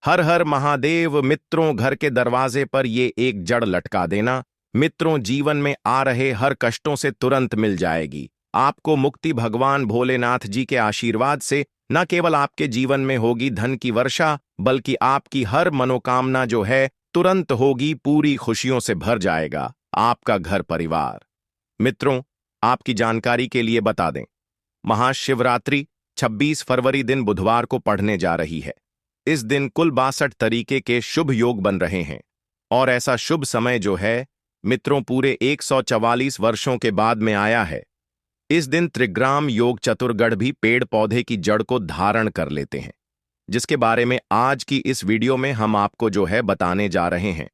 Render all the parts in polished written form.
हर हर महादेव। मित्रों, घर के दरवाजे पर ये एक जड़ लटका देना। मित्रों, जीवन में आ रहे हर कष्टों से तुरंत मिल जाएगी आपको मुक्ति। भगवान भोलेनाथ जी के आशीर्वाद से न केवल आपके जीवन में होगी धन की वर्षा, बल्कि आपकी हर मनोकामना जो है तुरंत होगी, पूरी खुशियों से भर जाएगा आपका घर परिवार। मित्रों, आपकी जानकारी के लिए बता दें, महाशिवरात्रि 26 फरवरी दिन बुधवार को पढ़ने जा रही है। इस दिन कुल 62 तरीके के शुभ योग बन रहे हैं और ऐसा शुभ समय जो है मित्रों पूरे 144 वर्षों के बाद में आया है। इस दिन त्रिग्राम योग चतुर्गढ़ भी पेड़ पौधे की जड़ को धारण कर लेते हैं, जिसके बारे में आज की इस वीडियो में हम आपको जो है बताने जा रहे हैं।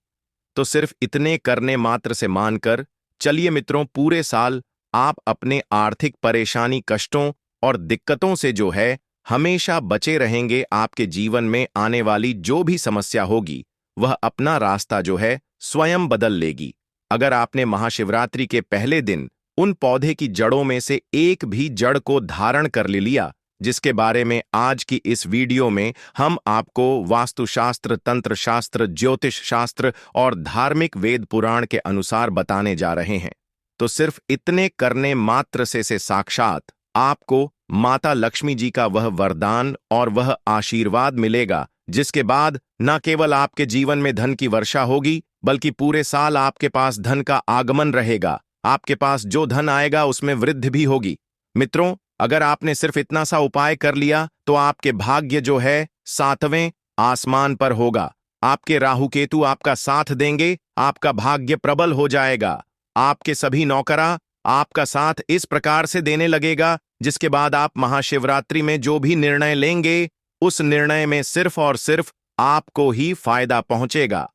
तो सिर्फ इतने करने मात्र से मानकर चलिए मित्रों, पूरे साल आप अपने आर्थिक परेशानी, कष्टों और दिक्कतों से जो है हमेशा बचे रहेंगे। आपके जीवन में आने वाली जो भी समस्या होगी वह अपना रास्ता जो है स्वयं बदल लेगी। अगर आपने महाशिवरात्रि के पहले दिन उन पौधे की जड़ों में से एक भी जड़ को धारण कर ले लिया, जिसके बारे में आज की इस वीडियो में हम आपको वास्तुशास्त्र, तंत्र शास्त्र, ज्योतिष शास्त्र और धार्मिक वेद पुराण के अनुसार बताने जा रहे हैं, तो सिर्फ इतने करने मात्र से साक्षात आपको माता लक्ष्मी जी का वह वरदान और वह आशीर्वाद मिलेगा, जिसके बाद न केवल आपके जीवन में धन की वर्षा होगी, बल्कि पूरे साल आपके पास धन का आगमन रहेगा। आपके पास जो धन आएगा उसमें वृद्धि भी होगी। मित्रों, अगर आपने सिर्फ इतना सा उपाय कर लिया तो आपके भाग्य जो है 7वें आसमान पर होगा। आपके राहु केतु आपका साथ देंगे, आपका भाग्य प्रबल हो जाएगा। आपके सभी नौकरा आपका साथ इस प्रकार से देने लगेगा, जिसके बाद आप महाशिवरात्रि में जो भी निर्णय लेंगे उस निर्णय में सिर्फ और सिर्फ आपको ही फायदा पहुंचेगा।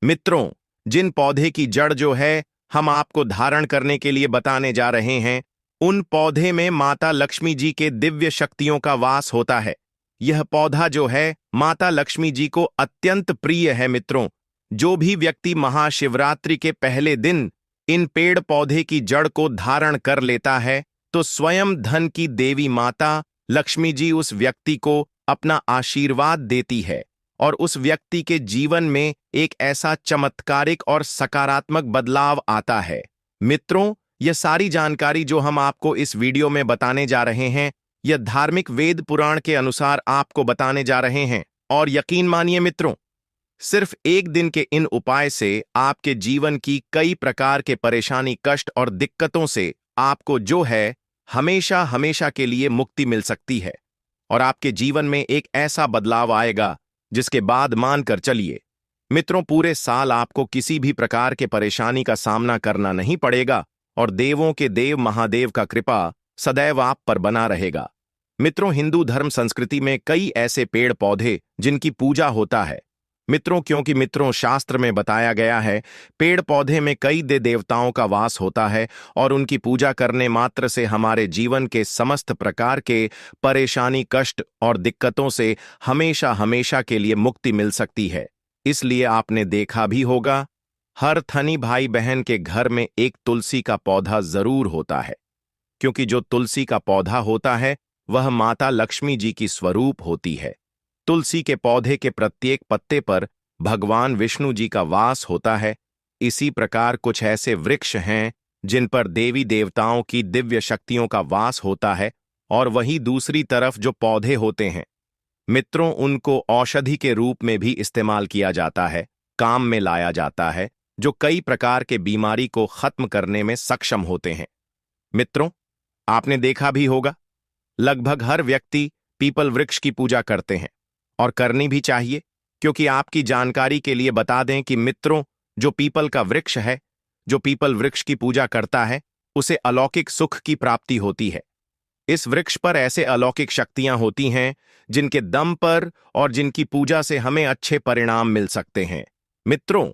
मित्रों, जिन पौधे की जड़ जो है हम आपको धारण करने के लिए बताने जा रहे हैं, उन पौधे में माता लक्ष्मी जी के दिव्य शक्तियों का वास होता है। यह पौधा जो है माता लक्ष्मी जी को अत्यंत प्रिय है। मित्रों, जो भी व्यक्ति महाशिवरात्रि के पहले दिन इन पेड़ पौधे की जड़ को धारण कर लेता है, तो स्वयं धन की देवी माता लक्ष्मी जी उस व्यक्ति को अपना आशीर्वाद देती है और उस व्यक्ति के जीवन में एक ऐसा चमत्कारिक और सकारात्मक बदलाव आता है। मित्रों, यह सारी जानकारी जो हम आपको इस वीडियो में बताने जा रहे हैं, यह धार्मिक वेद पुराण के अनुसार आपको बताने जा रहे हैं। और यकीन मानिए मित्रों, सिर्फ एक दिन के इन उपाय से आपके जीवन की कई प्रकार के परेशानी, कष्ट और दिक्कतों से आपको जो है हमेशा हमेशा के लिए मुक्ति मिल सकती है और आपके जीवन में एक ऐसा बदलाव आएगा जिसके बाद मानकर चलिए मित्रों, पूरे साल आपको किसी भी प्रकार के परेशानी का सामना करना नहीं पड़ेगा और देवों के देव महादेव का कृपा सदैव आप पर बना रहेगा। मित्रों, हिंदू धर्म संस्कृति में कई ऐसे पेड़ पौधे जिनकी पूजा होता है। मित्रों, क्योंकि मित्रों शास्त्र में बताया गया है पेड़ पौधे में कई देवताओं का वास होता है और उनकी पूजा करने मात्र से हमारे जीवन के समस्त प्रकार के परेशानी, कष्ट और दिक्कतों से हमेशा हमेशा के लिए मुक्ति मिल सकती है। इसलिए आपने देखा भी होगा, हर धनी भाई बहन के घर में एक तुलसी का पौधा जरूर होता है, क्योंकि जो तुलसी का पौधा होता है वह माता लक्ष्मी जी की स्वरूप होती है। तुलसी के पौधे के प्रत्येक पत्ते पर भगवान विष्णु जी का वास होता है। इसी प्रकार कुछ ऐसे वृक्ष हैं जिन पर देवी देवताओं की दिव्य शक्तियों का वास होता है और वहीं दूसरी तरफ जो पौधे होते हैं मित्रों, उनको औषधि के रूप में भी इस्तेमाल किया जाता है, काम में लाया जाता है, जो कई प्रकार के बीमारी को खत्म करने में सक्षम होते हैं। मित्रों, आपने देखा भी होगा, लगभग हर व्यक्ति पीपल वृक्ष की पूजा करते हैं और करनी भी चाहिए, क्योंकि आपकी जानकारी के लिए बता दें कि मित्रों, जो पीपल का वृक्ष है, जो पीपल वृक्ष की पूजा करता है, उसे अलौकिक सुख की प्राप्ति होती है। इस वृक्ष पर ऐसे अलौकिक शक्तियां होती हैं जिनके दम पर और जिनकी पूजा से हमें अच्छे परिणाम मिल सकते हैं। मित्रों,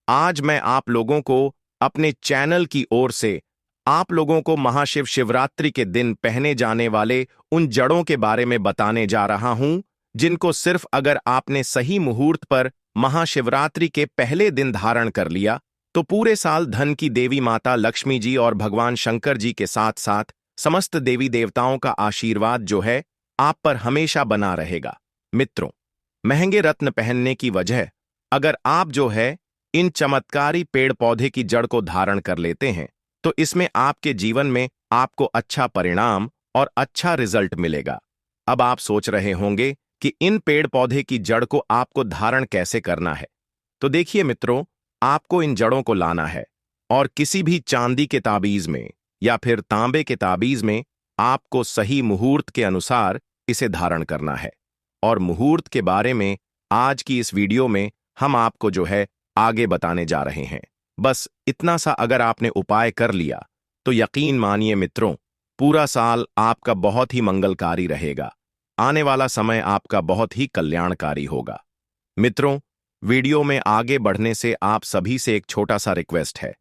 आज मैं आप लोगों को अपने चैनल की ओर से आप लोगों को महाशिव शिवरात्रि के दिन पहने जाने वाले उन जड़ों के बारे में बताने जा रहा हूं, जिनको सिर्फ अगर आपने सही मुहूर्त पर महाशिवरात्रि के पहले दिन धारण कर लिया, तो पूरे साल धन की देवी माता लक्ष्मी जी और भगवान शंकर जी के साथ साथ समस्त देवी देवताओं का आशीर्वाद जो है आप पर हमेशा बना रहेगा। मित्रों, महंगे रत्न पहनने की वजह, अगर आप जो है इन चमत्कारी पेड़ पौधे की जड़ को धारण कर लेते हैं तो इसमें आपके जीवन में आपको अच्छा परिणाम और अच्छा रिजल्ट मिलेगा। अब आप सोच रहे होंगे कि इन पेड़ पौधे की जड़ को आपको धारण कैसे करना है। तो देखिए मित्रों, आपको इन जड़ों को लाना है और किसी भी चांदी के ताबीज में या फिर तांबे के ताबीज में आपको सही मुहूर्त के अनुसार इसे धारण करना है। और मुहूर्त के बारे में आज की इस वीडियो में हम आपको जो है आगे बताने जा रहे हैं। बस इतना सा अगर आपने उपाय कर लिया तो यकीन मानिए मित्रों, पूरा साल आपका बहुत ही मंगलकारी रहेगा। आने वाला समय आपका बहुत ही कल्याणकारी होगा। मित्रों, वीडियो में आगे बढ़ने से आप सभी से एक छोटा सा रिक्वेस्ट है।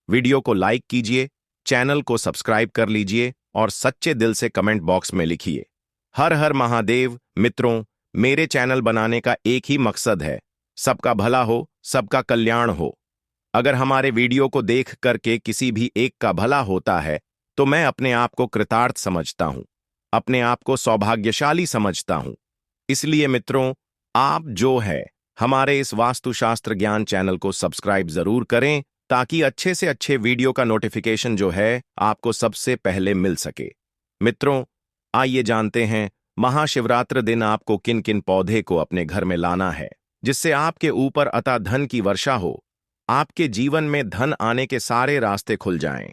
वीडियो को लाइक कीजिए, चैनल को सब्सक्राइब कर लीजिए और सच्चे दिल से कमेंट बॉक्स में लिखिए हर हर महादेव। मित्रों, मेरे चैनल बनाने का एक ही मकसद है, सबका भला हो, सबका कल्याण हो। अगर हमारे वीडियो को देख करके किसी भी एक का भला होता है तो मैं अपने आप को कृतार्थ समझता हूं, अपने आप को सौभाग्यशाली समझता हूं। इसलिए मित्रों, आप जो है हमारे इस वास्तुशास्त्र ज्ञान चैनल को सब्सक्राइब जरूर करें ताकि अच्छे से अच्छे वीडियो का नोटिफिकेशन जो है आपको सबसे पहले मिल सके। मित्रों, आइए जानते हैं महाशिवरात्रि दिन आपको किन किन पौधे को अपने घर में लाना है जिससे आपके ऊपर अता धन की वर्षा हो, आपके जीवन में धन आने के सारे रास्ते खुल जाएं,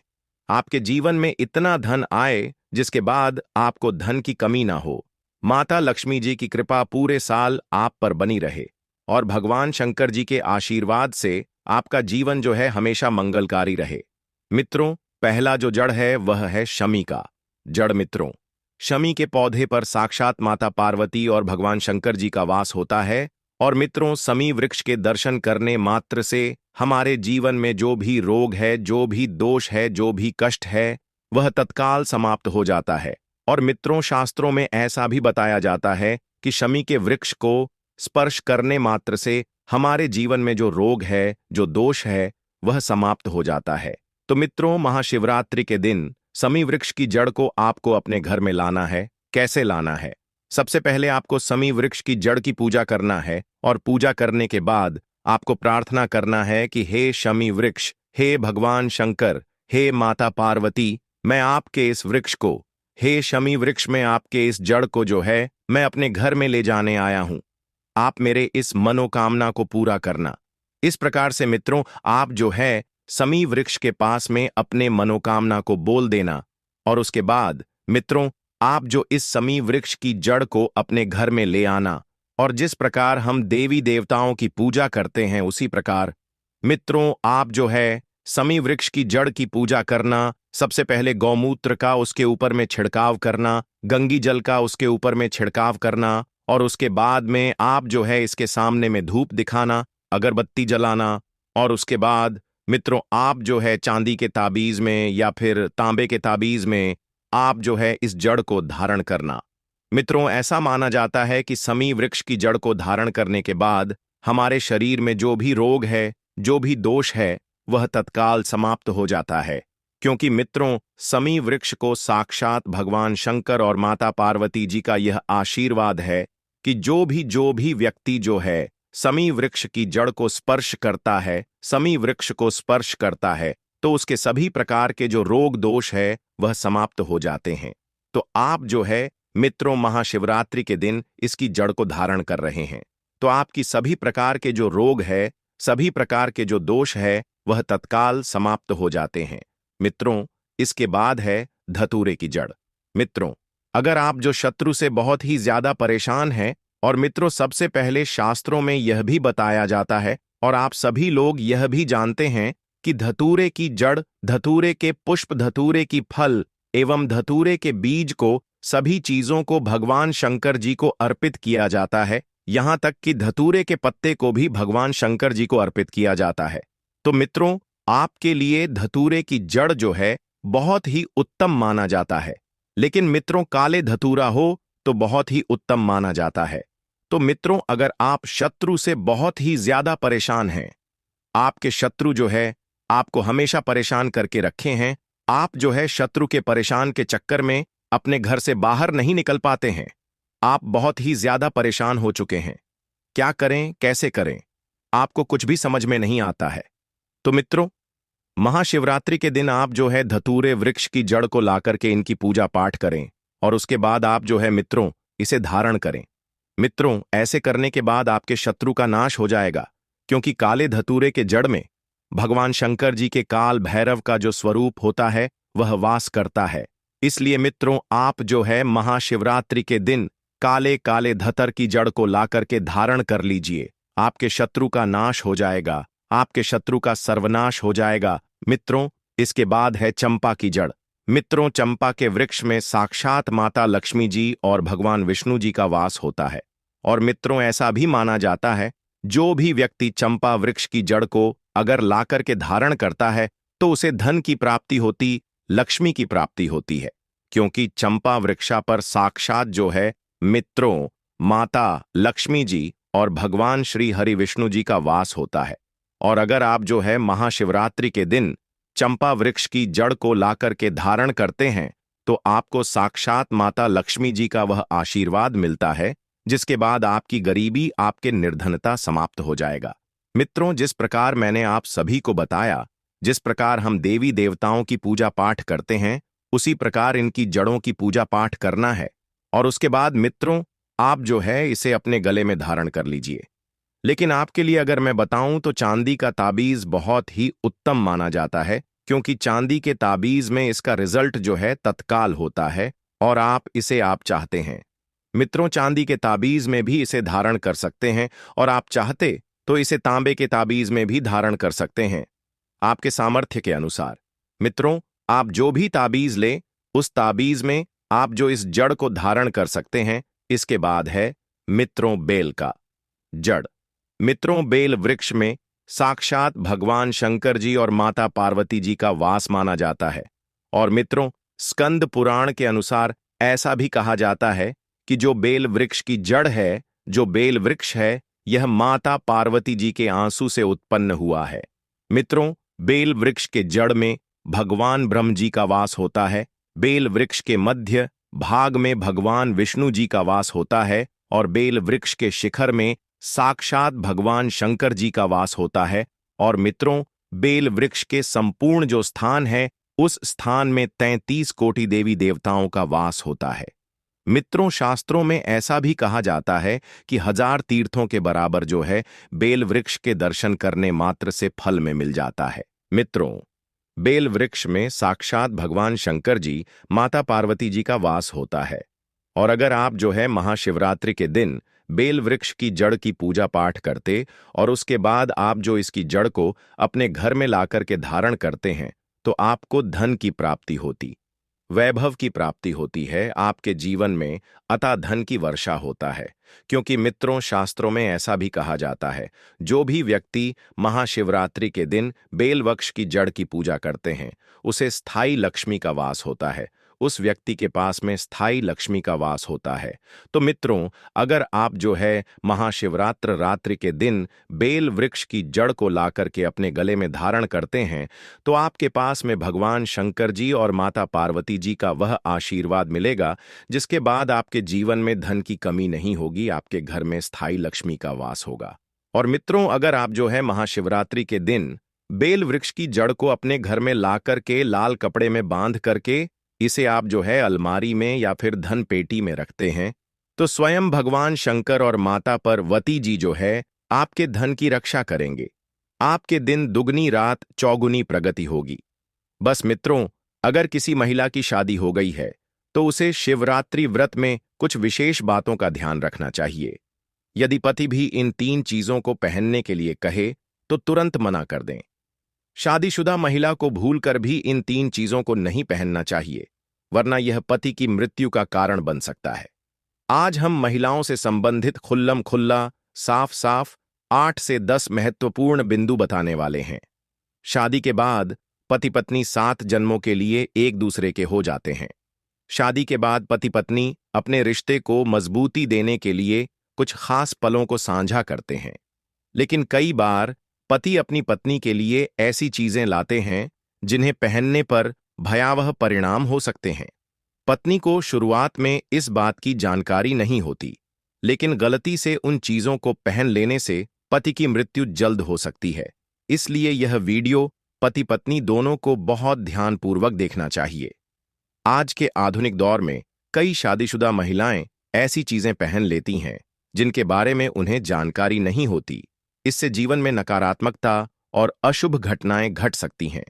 आपके जीवन में इतना धन आए जिसके बाद आपको धन की कमी ना हो, माता लक्ष्मी जी की कृपा पूरे साल आप पर बनी रहे और भगवान शंकर जी के आशीर्वाद से आपका जीवन जो है हमेशा मंगलकारी रहे। मित्रों, पहला जो जड़ है वह है शमी का जड़। मित्रों, शमी के पौधे पर साक्षात माता पार्वती और भगवान शंकर जी का वास होता है। और मित्रों, शमी वृक्ष के दर्शन करने मात्र से हमारे जीवन में जो भी रोग है, जो भी दोष है, जो भी कष्ट है, वह तत्काल समाप्त हो जाता है। और मित्रों, शास्त्रों में ऐसा भी बताया जाता है कि शमी के वृक्ष को स्पर्श करने मात्र से हमारे जीवन में जो रोग है, जो दोष है, वह समाप्त हो जाता है। तो मित्रों, महाशिवरात्रि के दिन शमी वृक्ष की जड़ को आपको अपने घर में लाना है। कैसे लाना है? सबसे पहले आपको शमी वृक्ष की जड़ की पूजा करना है और पूजा करने के बाद आपको प्रार्थना करना है कि हे शमी वृक्ष, हे भगवान शंकर, हे माता पार्वती, मैं आपके इस वृक्ष को, हे शमी वृक्ष, में आपके इस जड़ को जो है मैं अपने घर में ले जाने आया हूं। आप मेरे इस मनोकामना को पूरा करना। इस प्रकार से मित्रों, आप जो है शमी वृक्ष के पास में अपने मनोकामना को बोल देना और उसके बाद मित्रों, आप जो इस शमी वृक्ष की जड़ को अपने घर में ले आना। और जिस प्रकार हम देवी देवताओं की पूजा करते हैं उसी प्रकार मित्रों, आप जो है शमी वृक्ष की जड़ की पूजा करना। सबसे पहले गौमूत्र का उसके ऊपर में छिड़काव करना, गंगी जल का उसके ऊपर में छिड़काव करना और उसके बाद में आप जो है इसके सामने में धूप दिखाना, अगरबत्ती जलाना। और उसके बाद मित्रों, आप जो है चांदी के ताबीज में या फिर तांबे के ताबीज में आप जो है इस जड़ को धारण करना। मित्रों, ऐसा माना जाता है कि शमी वृक्ष की जड़ को धारण करने के बाद हमारे शरीर में जो भी रोग है, जो भी दोष है, वह तत्काल समाप्त हो जाता है। क्योंकि मित्रों, शमी वृक्ष को साक्षात भगवान शंकर और माता पार्वती जी का यह आशीर्वाद है कि जो भी व्यक्ति जो है शमी वृक्ष की जड़ को स्पर्श करता है, शमी वृक्ष को स्पर्श करता है, तो उसके सभी प्रकार के जो रोग दोष है वह समाप्त हो जाते हैं। तो आप जो है मित्रों, महाशिवरात्रि के दिन इसकी जड़ को धारण कर रहे हैं तो आपकी सभी प्रकार के जो रोग है, सभी प्रकार के जो दोष है, वह तत्काल समाप्त हो जाते हैं। मित्रों, इसके बाद है धतूरे की जड़। मित्रों, अगर आप जो शत्रु से बहुत ही ज्यादा परेशान हैं, और मित्रों सबसे पहले शास्त्रों में यह भी बताया जाता है और आप सभी लोग यह भी जानते हैं कि धतूरे की जड़, धतूरे के पुष्प, धतूरे की फल एवं धतूरे के बीज को, सभी चीजों को भगवान शंकर जी को अर्पित किया जाता है। यहां तक कि धतूरे के पत्ते को भी भगवान शंकर जी को अर्पित किया जाता है। तो मित्रों, आपके लिए धतूरे की जड़ जो है बहुत ही उत्तम माना जाता है। लेकिन मित्रों, काले धतूरा हो तो बहुत ही उत्तम माना जाता है। तो मित्रों, अगर आप शत्रु से बहुत ही ज्यादा परेशान हैं, आपके शत्रु जो है आपको हमेशा परेशान करके रखे हैं, आप जो है शत्रु के परेशान के चक्कर में अपने घर से बाहर नहीं निकल पाते हैं, आप बहुत ही ज्यादा परेशान हो चुके हैं, क्या करें, कैसे करें, आपको कुछ भी समझ में नहीं आता है। तो मित्रों, महाशिवरात्रि के दिन आप जो है धतूरे वृक्ष की जड़ को लाकर के इनकी पूजा पाठ करें और उसके बाद आप जो है मित्रों इसे धारण करें। मित्रों, ऐसे करने के बाद आपके शत्रु का नाश हो जाएगा, क्योंकि काले धतूरे के जड़ में भगवान शंकर जी के काल भैरव का जो स्वरूप होता है वह वास करता है। इसलिए मित्रों, आप जो है महाशिवरात्रि के दिन काले काले धतर की जड़ को लाकर के धारण कर लीजिए। आपके शत्रु का नाश हो जाएगा, आपके शत्रु का सर्वनाश हो जाएगा। मित्रों, इसके बाद है चंपा की जड़। मित्रों, चंपा के वृक्ष में साक्षात माता लक्ष्मी जी और भगवान विष्णु जी का वास होता है। और मित्रों, ऐसा भी माना जाता है, जो भी व्यक्ति चंपा वृक्ष की जड़ को अगर लाकर के धारण करता है तो उसे धन की प्राप्ति होती, लक्ष्मी की प्राप्ति होती है, क्योंकि चंपा वृक्षा पर साक्षात जो है मित्रों माता लक्ष्मी जी और भगवान श्री हरि विष्णु जी का वास होता है। और अगर आप जो है महाशिवरात्रि के दिन चंपा वृक्ष की जड़ को लाकर के धारण करते हैं तो आपको साक्षात माता लक्ष्मी जी का वह आशीर्वाद मिलता है, जिसके बाद आपकी गरीबी, आपके निर्धनता समाप्त हो जाएगा। मित्रों, जिस प्रकार मैंने आप सभी को बताया, जिस प्रकार हम देवी देवताओं की पूजा पाठ करते हैं, उसी प्रकार इनकी जड़ों की पूजा पाठ करना है। और उसके बाद मित्रों, आप जो है इसे अपने गले में धारण कर लीजिए। लेकिन आपके लिए अगर मैं बताऊं तो चांदी का ताबीज बहुत ही उत्तम माना जाता है, क्योंकि चांदी के ताबीज में इसका रिजल्ट जो है तत्काल होता है और आप चाहते हैं। मित्रों, चांदी के ताबीज में भी इसे धारण कर सकते हैं और आप चाहते तो इसे तांबे के ताबीज में भी धारण कर सकते हैं, आपके सामर्थ्य के अनुसार। मित्रों, आप जो भी ताबीज लें, उस ताबीज में आप जो इस जड़ को धारण कर सकते हैं। इसके बाद है मित्रों बेल का जड़। मित्रों, बेल वृक्ष में साक्षात भगवान शंकर जी और माता पार्वती जी का वास माना जाता है। और मित्रों, स्कंद पुराण के अनुसार ऐसा भी कहा जाता है कि जो बेल वृक्ष की जड़ है, जो बेल वृक्ष है, यह माता पार्वती जी के आंसू से उत्पन्न हुआ है। मित्रों, बेल वृक्ष के जड़ में भगवान ब्रह्म जी का वास होता है, बेल वृक्ष के मध्य भाग में भगवान विष्णु जी का वास होता है और बेल वृक्ष के शिखर में साक्षात भगवान शंकर जी का वास होता है। और मित्रों, बेल वृक्ष के संपूर्ण जो स्थान है, उस स्थान में 33 कोटि देवी देवताओं का वास होता है। मित्रों, शास्त्रों में ऐसा भी कहा जाता है कि 1000 तीर्थों के बराबर जो है बेल वृक्ष के दर्शन करने मात्र से फल में मिल जाता है। मित्रों, बेल वृक्ष में साक्षात भगवान शंकर जी, माता पार्वती जी का वास होता है। और अगर आप जो है महाशिवरात्रि के दिन बेल वृक्ष की जड़ की पूजा पाठ करते और उसके बाद आप जो इसकी जड़ को अपने घर में लाकर के धारण करते हैं, तो आपको धन की प्राप्ति होती, वैभव की प्राप्ति होती है, आपके जीवन में अतः धन की वर्षा होता है। क्योंकि मित्रों, शास्त्रों में ऐसा भी कहा जाता है, जो भी व्यक्ति महाशिवरात्रि के दिन बेल वृक्ष की जड़ की पूजा करते हैं, उसे स्थायी लक्ष्मी का वास होता है, उस व्यक्ति के पास में स्थायी लक्ष्मी का वास होता है। तो मित्रों, अगर आप जो है महाशिवरात्र रात्रि के दिन बेल वृक्ष की जड़ को लाकर के अपने गले में धारण करते हैं, तो आपके पास में भगवान शंकर जी और माता पार्वती जी का वह आशीर्वाद मिलेगा, जिसके बाद आपके जीवन में धन की कमी नहीं होगी, आपके घर में स्थायी लक्ष्मी का वास होगा। और मित्रों, अगर आप जो है महाशिवरात्रि के दिन बेल वृक्ष की जड़ को अपने घर में लाकर के लाल कपड़े में बांध करके इसे आप जो है अलमारी में या फिर धन पेटी में रखते हैं, तो स्वयं भगवान शंकर और माता पार्वती जी जो है आपके धन की रक्षा करेंगे। आपके दिन दुगनी रात चौगुनी प्रगति होगी। बस मित्रों, अगर किसी महिला की शादी हो गई है तो उसे शिवरात्रि व्रत में कुछ विशेष बातों का ध्यान रखना चाहिए। यदि पति भी इन 3 चीजों को पहनने के लिए कहे तो तुरंत मना कर दें। शादीशुदा महिला को भूलकर भी इन 3 चीजों को नहीं पहनना चाहिए, वरना यह पति की मृत्यु का कारण बन सकता है। आज हम महिलाओं से संबंधित खुल्लम खुल्ला, साफ साफ 8 से 10 महत्वपूर्ण बिंदु बताने वाले हैं। शादी के बाद पति पत्नी 7 जन्मों के लिए एक दूसरे के हो जाते हैं। शादी के बाद पति पत्नी अपने रिश्ते को मजबूती देने के लिए कुछ खास पलों को साझा करते हैं, लेकिन कई बार पति अपनी पत्नी के लिए ऐसी चीजें लाते हैं जिन्हें पहनने पर भयावह परिणाम हो सकते हैं। पत्नी को शुरुआत में इस बात की जानकारी नहीं होती, लेकिन गलती से उन चीजों को पहन लेने से पति की मृत्यु जल्द हो सकती है। इसलिए यह वीडियो पति पत्नी दोनों को बहुत ध्यानपूर्वक देखना चाहिए। आज के आधुनिक दौर में कई शादीशुदा महिलाएं ऐसी चीजें पहन लेती हैं जिनके बारे में उन्हें जानकारी नहीं होती। इससे जीवन में नकारात्मकता और अशुभ घटनाएं घट सकती हैं।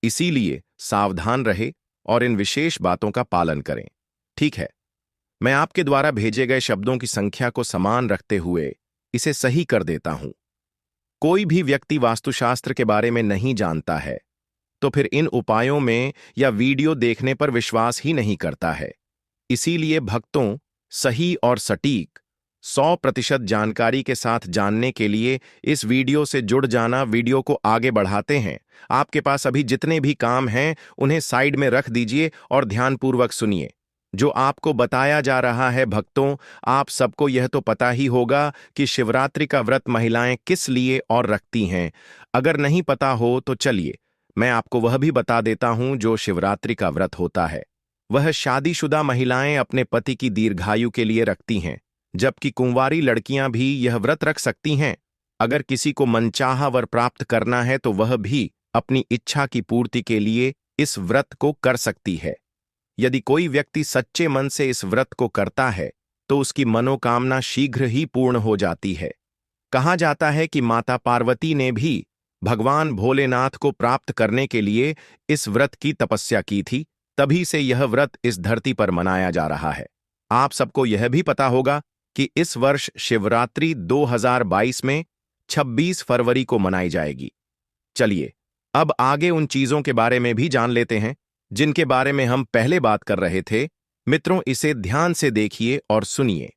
इसीलिए सावधान रहे और इन विशेष बातों का पालन करें। ठीक है, मैं आपके द्वारा भेजे गए शब्दों की संख्या को समान रखते हुए इसे सही कर देता हूं। कोई भी व्यक्ति वास्तुशास्त्र के बारे में नहीं जानता है तो फिर इन उपायों में या वीडियो देखने पर विश्वास ही नहीं करता है। इसीलिए भक्तों, सही और सटीक 100% जानकारी के साथ जानने के लिए इस वीडियो से जुड़ जाना। वीडियो को आगे बढ़ाते हैं। आपके पास अभी जितने भी काम हैं उन्हें साइड में रख दीजिए और ध्यानपूर्वक सुनिए जो आपको बताया जा रहा है। भक्तों, आप सबको यह तो पता ही होगा कि शिवरात्रि का व्रत महिलाएं किस लिए और रखती हैं। अगर नहीं पता हो तो चलिए मैं आपको वह भी बता देता हूं। जो शिवरात्रि का व्रत होता है वह शादीशुदा महिलाएं अपने पति की दीर्घायु के लिए रखती हैं, जबकि कुंवारी लड़कियां भी यह व्रत रख सकती हैं। अगर किसी को मनचाहा वर प्राप्त करना है तो वह भी अपनी इच्छा की पूर्ति के लिए इस व्रत को कर सकती है। यदि कोई व्यक्ति सच्चे मन से इस व्रत को करता है तो उसकी मनोकामना शीघ्र ही पूर्ण हो जाती है। कहा जाता है कि माता पार्वती ने भी भगवान भोलेनाथ को प्राप्त करने के लिए इस व्रत की तपस्या की थी। तभी से यह व्रत इस धरती पर मनाया जा रहा है। आप सबको यह भी पता होगा कि इस वर्ष शिवरात्रि 2022 में 26 फरवरी को मनाई जाएगी। चलिए अब आगे उन चीजों के बारे में भी जान लेते हैं जिनके बारे में हम पहले बात कर रहे थे। मित्रों, इसे ध्यान से देखिए और सुनिए।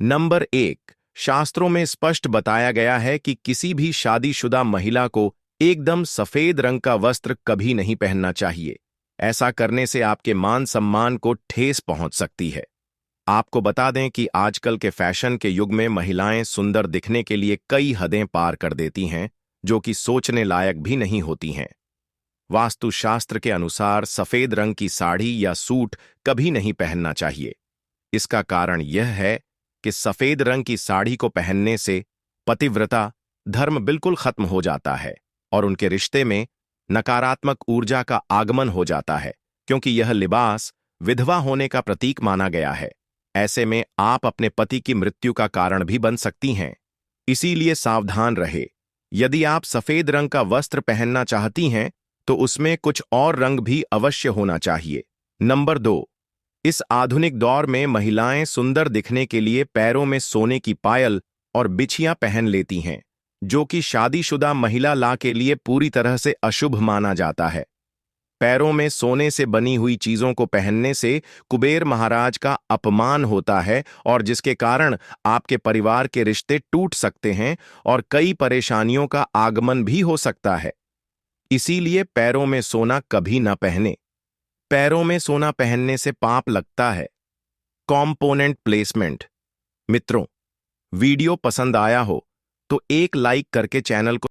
नंबर 1, शास्त्रों में स्पष्ट बताया गया है कि किसी भी शादीशुदा महिला को एकदम सफेद रंग का वस्त्र कभी नहीं पहनना चाहिए। ऐसा करने से आपके मान सम्मान को ठेस पहुंच सकती है। आपको बता दें कि आजकल के फैशन के युग में महिलाएं सुंदर दिखने के लिए कई हदें पार कर देती हैं जो कि सोचने लायक भी नहीं होती हैं। वास्तुशास्त्र के अनुसार सफेद रंग की साड़ी या सूट कभी नहीं पहनना चाहिए। इसका कारण यह है कि सफेद रंग की साड़ी को पहनने से पतिव्रता धर्म बिल्कुल खत्म हो जाता है और उनके रिश्ते में नकारात्मक ऊर्जा का आगमन हो जाता है, क्योंकि यह लिबास विधवा होने का प्रतीक माना गया है। ऐसे में आप अपने पति की मृत्यु का कारण भी बन सकती हैं। इसीलिए सावधान रहे। यदि आप सफेद रंग का वस्त्र पहनना चाहती हैं तो उसमें कुछ और रंग भी अवश्य होना चाहिए। नंबर 2, इस आधुनिक दौर में महिलाएं सुंदर दिखने के लिए पैरों में सोने की पायल और बिछियां पहन लेती हैं, जो कि शादीशुदा महिला के लिए पूरी तरह से अशुभ माना जाता है। पैरों में सोने से बनी हुई चीजों को पहनने से कुबेर महाराज का अपमान होता है और जिसके कारण आपके परिवार के रिश्ते टूट सकते हैं और कई परेशानियों का आगमन भी हो सकता है। इसीलिए पैरों में सोना कभी न पहने। पैरों में सोना पहनने से पाप लगता है। Component placement. मित्रों, वीडियो पसंद आया हो तो एक लाइक करके चैनल को